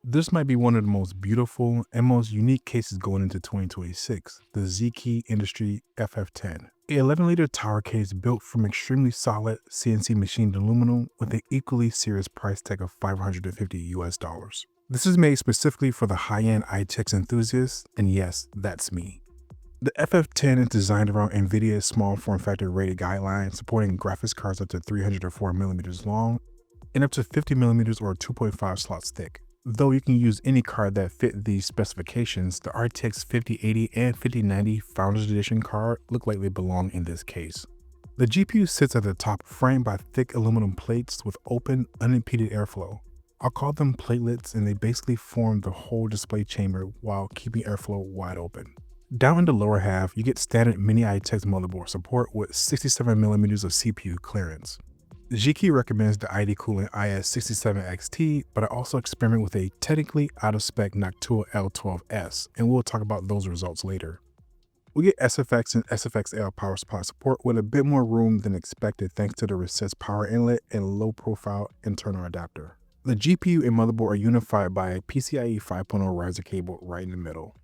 This might be one of the most beautiful and most unique cases going into 2026, the XIKII Industry FF10. A 11-liter tower case built from extremely solid CNC machined aluminum with an equally serious price tag of $550 US. This is made specifically for the high-end RTX enthusiasts, and yes, that's me. The FF10 is designed around NVIDIA's small form factor rated guideline, supporting graphics cards up to 304mm long and up to 50mm or 2.5 slots thick. Though you can use any card that fit these specifications, the RTX 5080 and 5090 Founders Edition card look like they belong in this case. The GPU sits at the top, framed by thick aluminum plates with open, unimpeded airflow. I'll call them platelets, and they basically form the whole display chamber while keeping airflow wide open. Down in the lower half, you get standard mini RTX motherboard support with 67mm of CPU clearance. XIKII recommends the ID cooling IS67XT, but I also experiment with a technically out-of-spec Noctua L12S, and we'll talk about those results later. We get SFX and SFXL power supply support with a bit more room than expected thanks to the recessed power inlet and low-profile internal adapter. The GPU and motherboard are unified by a PCIe 5.0 riser cable right in the middle.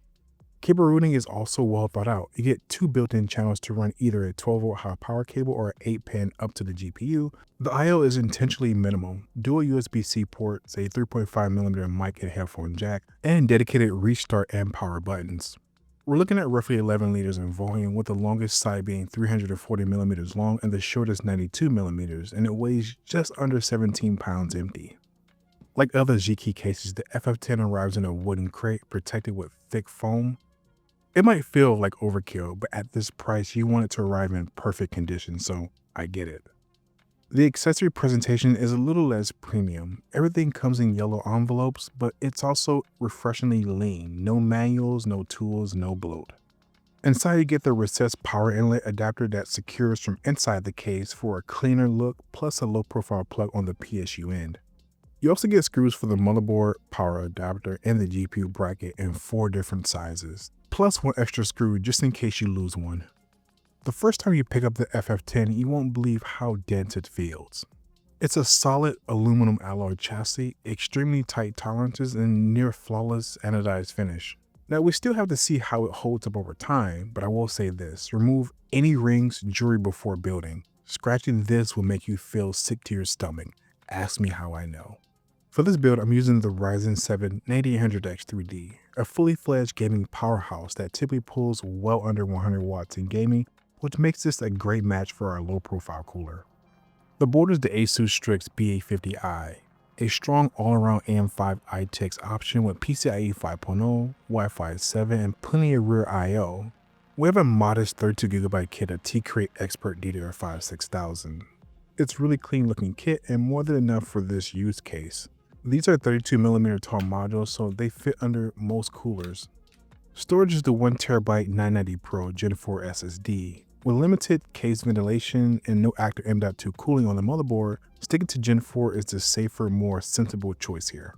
Cable routing is also well thought out. You get two built-in channels to run either a 12-volt high power cable or an 8-pin up to the GPU. The I/O is intentionally minimal. Dual USB-C ports, a 3.5mm mic and headphone jack, and dedicated restart and power buttons. We're looking at roughly 11 liters in volume, with the longest side being 340mm long and the shortest 92mm, and it weighs just under 17 pounds empty. Like other XIKII cases, the FF10 arrives in a wooden crate protected with thick foam. It might feel like overkill, but at this price, you want it to arrive in perfect condition, so I get it. The accessory presentation is a little less premium. Everything comes in yellow envelopes, but it's also refreshingly lean. No manuals, no tools, no bloat. Inside, you get the recessed power inlet adapter that secures from inside the case for a cleaner look, plus a low-profile plug on the PSU end. You also get screws for the motherboard, power adapter, and the GPU bracket in 4 different sizes, plus one extra screw just in case you lose one. The first time you pick up the FF10, you won't believe how dense it feels. It's a solid aluminum alloy chassis, extremely tight tolerances, and near flawless anodized finish. Now, we still have to see how it holds up over time, but I will say this: remove any rings, jewelry before building. Scratching this will make you feel sick to your stomach. Ask me how I know. For this build, I'm using the Ryzen 7 9800X3D, a fully fledged gaming powerhouse that typically pulls well under 100 watts in gaming, which makes this a great match for our low-profile cooler. The board is the ASUS Strix BA50i, a strong all-around AM5 RTX option with PCIe 5.0, Wi-Fi 7, and plenty of rear I/O. We have a modest 32GB kit of XIKII Expert DDR5 6000. It's a really clean looking kit and more than enough for this use case. These are 32mm tall modules, so they fit under most coolers. Storage is the 1TB 990 Pro Gen 4 SSD. With limited case ventilation and no active M.2 cooling on the motherboard, sticking to Gen 4 is the safer, more sensible choice here.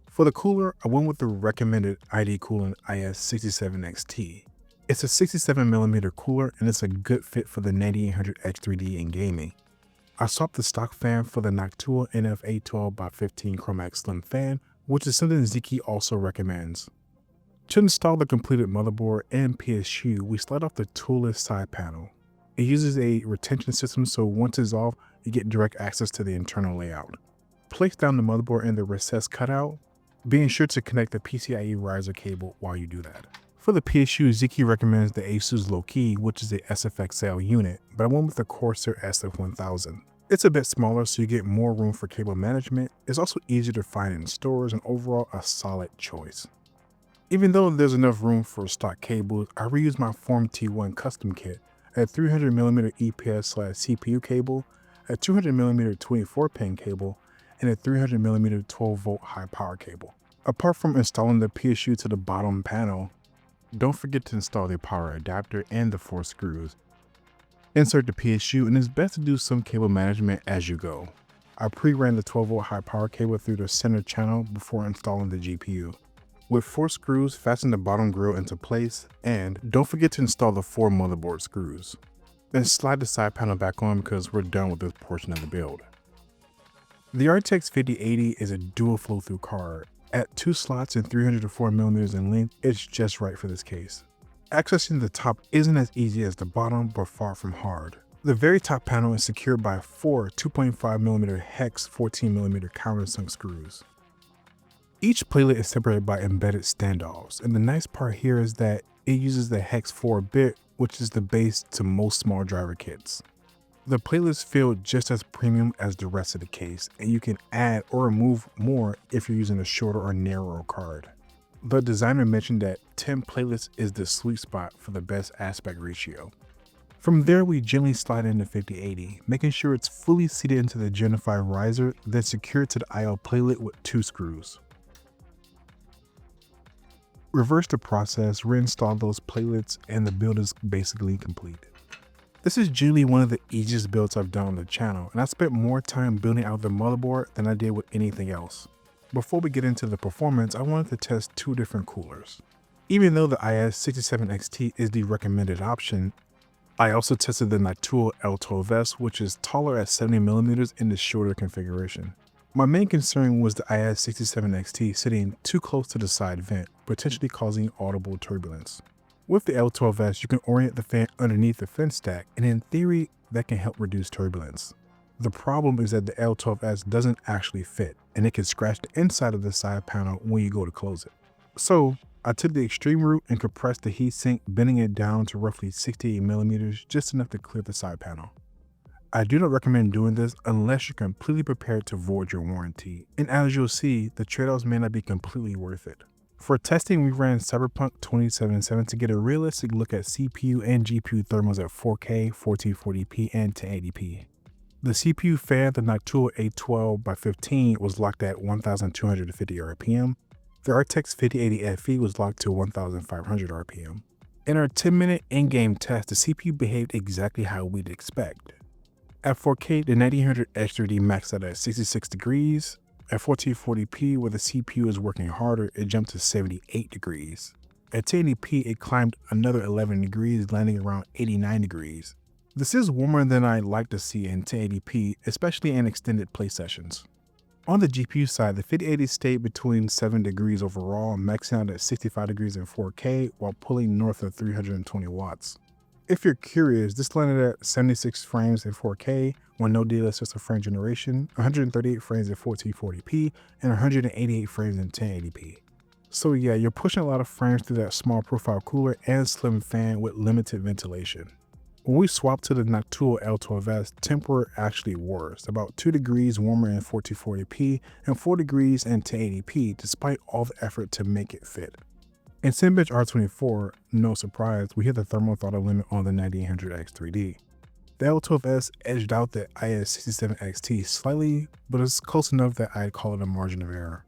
For the cooler, I went with the recommended ID cooling IS67XT. It's a 67mm cooler and it's a good fit for the 9800X3D in gaming. I swapped the stock fan for the Noctua NF812x15 Chromax Slim fan, which is something XIKII also recommends. To install the completed motherboard and PSU, we slide off the toolless side panel. It uses a retention system, so once it's off, you get direct access to the internal layout. Place down the motherboard in the recessed cutout, being sure to connect the PCIe riser cable while you do that. For the PSU, XIKII recommends the ASUS Low-Key, which is a SFXL unit, but I went with the Corsair SF1000. It's a bit smaller, so you get more room for cable management. It's also easier to find in stores, and overall a solid choice. Even though there's enough room for stock cables, I reused my Form T1 custom kit, a 300mm EPS/CPU cable, a 200mm 24-pin cable, and a 300mm 12-volt high power cable. Apart from installing the PSU to the bottom panel, don't forget to install the power adapter and the 4 screws. Insert the PSU, and it's best to do some cable management as you go. I pre-ran the 12-volt high power cable through the center channel before installing the GPU. With 4 screws, fasten the bottom grill into place, and don't forget to install the 4 motherboard screws. Then slide the side panel back on because we're done with this portion of the build. The RTX 5080 is a dual flow-through card. At 2 slots and 304mm in length, it's just right for this case. Accessing the top isn't as easy as the bottom, but far from hard. The very top panel is secured by 4 2.5mm hex 14mm countersunk screws. Each platelet is separated by embedded standoffs, and the nice part here is that it uses the hex 4 bit, which is the base to most small driver kits. The playlist feel just as premium as the rest of the case, and you can add or remove more if you're using a shorter or narrower card. The designer mentioned that 10 playlists is the sweet spot for the best aspect ratio. From there, we gently slide into 5080, making sure it's fully seated into the Gen 5 riser, then secured to the IO playlet with 2 screws. Reverse the process, reinstall those playlets, and the build is basically complete. This is generally one of the easiest builds I've done on the channel, and I spent more time building out the motherboard than I did with anything else. Before we get into the performance, I wanted to test 2 different coolers. Even though the IS67XT is the recommended option, I also tested the NVIDIA L12S, which is taller at 70mm in the shorter configuration. My main concern was the IS67XT sitting too close to the side vent, potentially causing audible turbulence. With the L12S, you can orient the fan underneath the fin stack, and in theory, that can help reduce turbulence. The problem is that the L12S doesn't actually fit, and it can scratch the inside of the side panel when you go to close it. So, I took the extreme route and compressed the heatsink, bending it down to roughly 68mm, just enough to clear the side panel. I do not recommend doing this unless you're completely prepared to void your warranty, and as you'll see, the trade-offs may not be completely worth it. For testing, we ran Cyberpunk 2077 to get a realistic look at CPU and GPU thermals at 4K, 1440p, and 1080p. The CPU fan, the NVIDIA A12x15, was locked at 1250 RPM. The RTX 5080 FE was locked to 1500 RPM. In our 10-minute in-game test, the CPU behaved exactly how we'd expect. At 4K, the 1900 X3D maxed out at 66 degrees. At 1440p, where the CPU is working harder, it jumped to 78 degrees. At 1080p, it climbed another 11 degrees, landing around 89 degrees. This is warmer than I'd like to see in 1080p, especially in extended play sessions. On the GPU side, the 5080 stayed between 7 degrees overall, maxing out at 65 degrees in 4K while pulling north of 320 watts. If you're curious, this landed at 76 frames in 4K when no DLSS frame generation, 138 frames in 1440p, and 188 frames in 1080p. So yeah, you're pushing a lot of frames through that small profile cooler and slim fan with limited ventilation. When we swapped to the NVIDIA L12S, temp were actually worse, about 2 degrees warmer in 1440p and 4 degrees in 1080p, despite all the effort to make it fit. In Cinebench R24, no surprise, we hit the thermal throttle limit on the 9800 X3D. The L12S edged out the IS67XT slightly, but it's close enough that I'd call it a margin of error.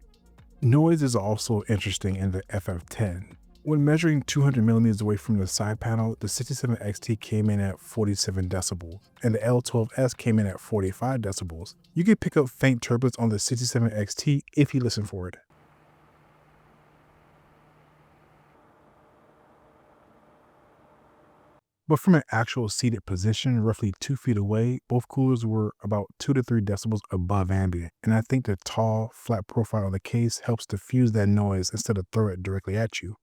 Noise is also interesting in the FF10. When measuring 200mm away from the side panel, the 67XT came in at 47 decibels, and the L12S came in at 45 decibels. You can pick up faint turbulence on the 67XT if you listen for it. But from an actual seated position, roughly 2 feet away, both coolers were about 2 to 3 decibels above ambient, and I think the tall, flat profile of the case helps diffuse that noise instead of throw it directly at you.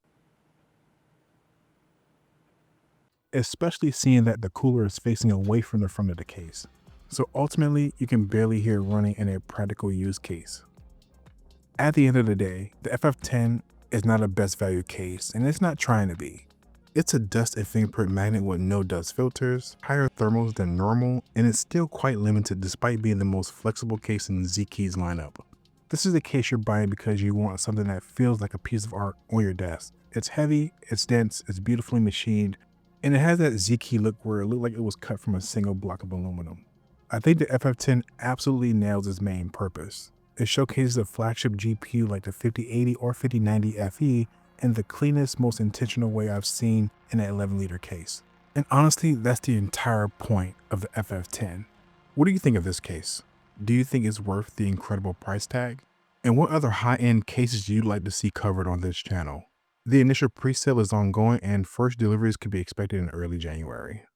Especially seeing that the cooler is facing away from the front of the case. So ultimately, you can barely hear it running in a practical use case. At the end of the day, the FF10 is not a best value case, and it's not trying to be. It's a dust and fingerprint magnet with no dust filters, higher thermals than normal, and it's still quite limited despite being the most flexible case in XIKII's lineup. This is a case you're buying because you want something that feels like a piece of art on your desk. It's heavy, it's dense, it's beautifully machined, and it has that XIKII look where it looked like it was cut from a single block of aluminum. I think the FF10 absolutely nails its main purpose. It showcases a flagship GPU like the 5080 or 5090 FE in the cleanest, most intentional way I've seen in an 11-liter case. And honestly, that's the entire point of the FF10. What do you think of this case? Do you think it's worth the incredible price tag? And what other high-end cases you'd like to see covered on this channel? The initial pre-sale is ongoing and first deliveries could be expected in early January.